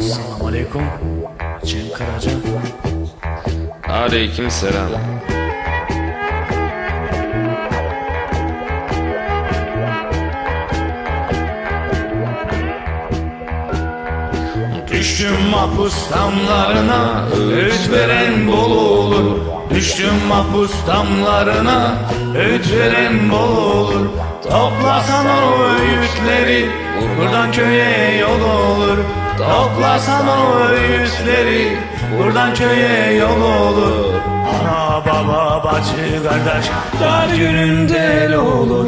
Selamünaleyküm. Cem Karaca. Aleykümselam. Düştüm mahpus damlarına, öğüt veren bol olur. Düştüm mahpus damlarına, öğüt veren bol olur. Toplasan o öğütleri, buradan köye yol olur. Toplasan o öğütleri, buradan köye yol olur. Ana baba bacı kardeş, dar gününde el olur.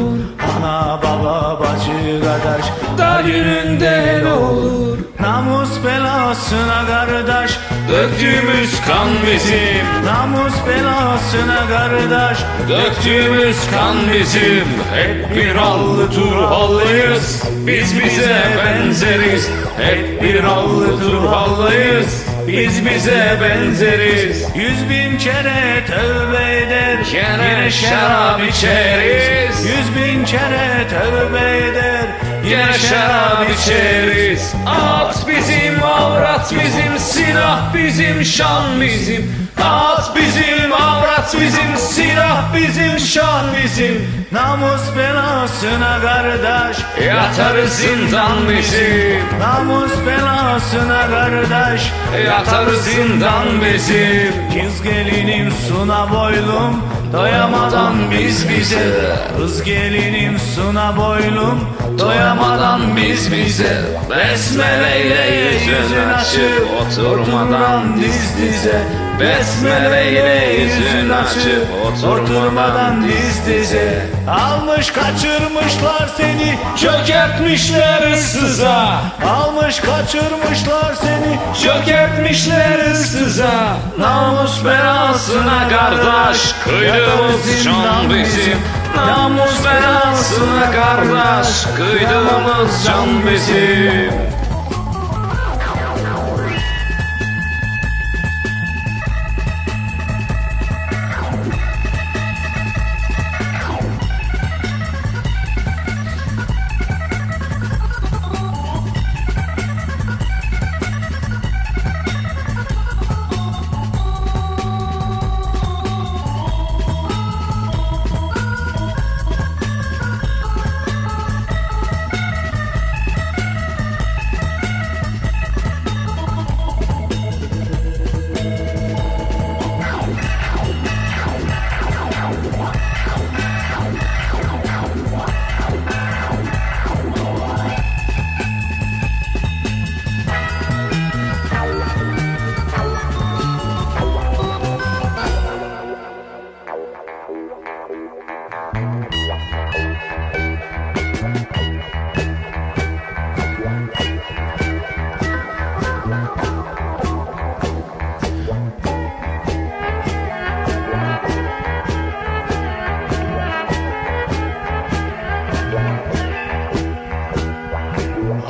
Ana baba bacı kardeş, dar gününde el olur. Namus belasına kardeş, döktüğümüz kan bizim. Namus belasına kardeş, döktüğümüz kan bizim. Hep bir allı Turhallıyız, biz bize benzeriz. Hep bir allı Turhallıyız, biz bize benzeriz. 100.000 kere tövbe eder, yine şarap içeriz. 100.000 kere tövbe eder, yine şarap içeriz. At bizim, avrat bizim, silah bizim, şan bizim. At bizim, avrat bizim, silah bizim, şan bizim. Namus belasına kardeş, yatarız zindan bizim. Namus belasına kardeş, yatarız zindan bizim. Kız gelinim suna boylum, doyamadan biz bize. Kız gelinim suna boylum, doyamadan biz bize. Besmeleyle yüzün açıp oturmadan diz dize. Besmeleyle yüzün açıp oturmadan diz dize. Almış kaçırmışlar seni, çökertmişler ıssıza. Almış kaçırmışlar seni, çökertmişler ıssıza. Namus belasına kardeş, kıydığımız can bizim. Namus belasına kardeş, kıydığımız can bizim.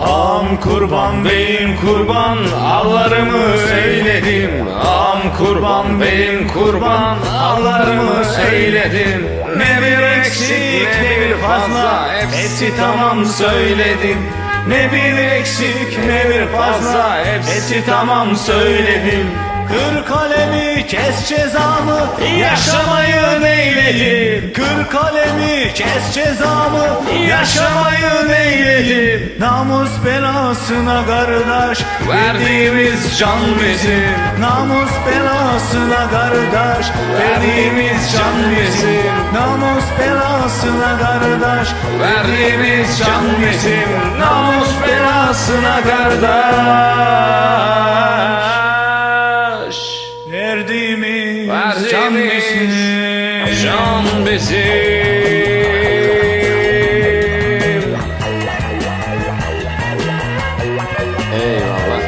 Am kurban beyim kurban, allarımı eyledim. Am kurban beyim kurban, allarımı eyledim. Ne bir eksik ne bir fazla, hepsi tamam söyledim. Ne bir eksik ne bir fazla, hepsi tamam söyledim. Kır kalemi kes cezamı, yaşamayı neyledim. Kır kalemi kes cezamı, yaşamayı neyledim. Namus belasına kardeş, verdiğimiz can bizim. Namus belasına kardeş, verdiğimiz can bizim. Namus belasına kardeş, verdiğimiz can bizim. Namus belasına kardeş, verdiğimiz can bizim. Can bizim. Eyvallah.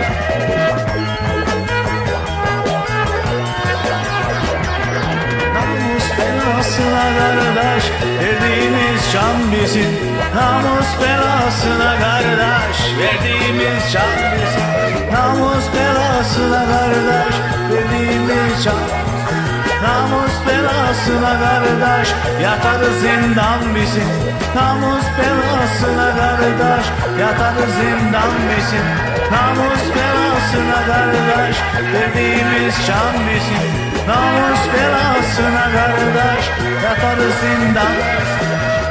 Namus belasına kardeş, verdiğimiz can bizim. Namus belasına kardeş, verdiğimiz can bizim. Namus belasına kardeş, verdiğimiz can. Namus belasına kardeş, yatarız zindan bizim. Namus belasına kardeş, yatarız zindan bizim. Namus belasına kardeş, verdiğimiz can bizim. Namus belasına kardeş, yatarız zindan.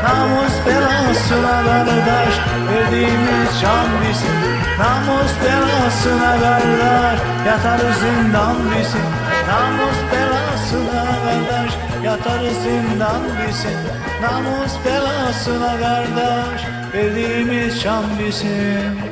Namus belasına kardeş, verdiğimiz can bizim. Namus belasına kardeş, yatarız zindan bizim. Namus belasına kardeş, yatarız zindan bizim. Namus belasına kardeş, verdiğimiz can bizim.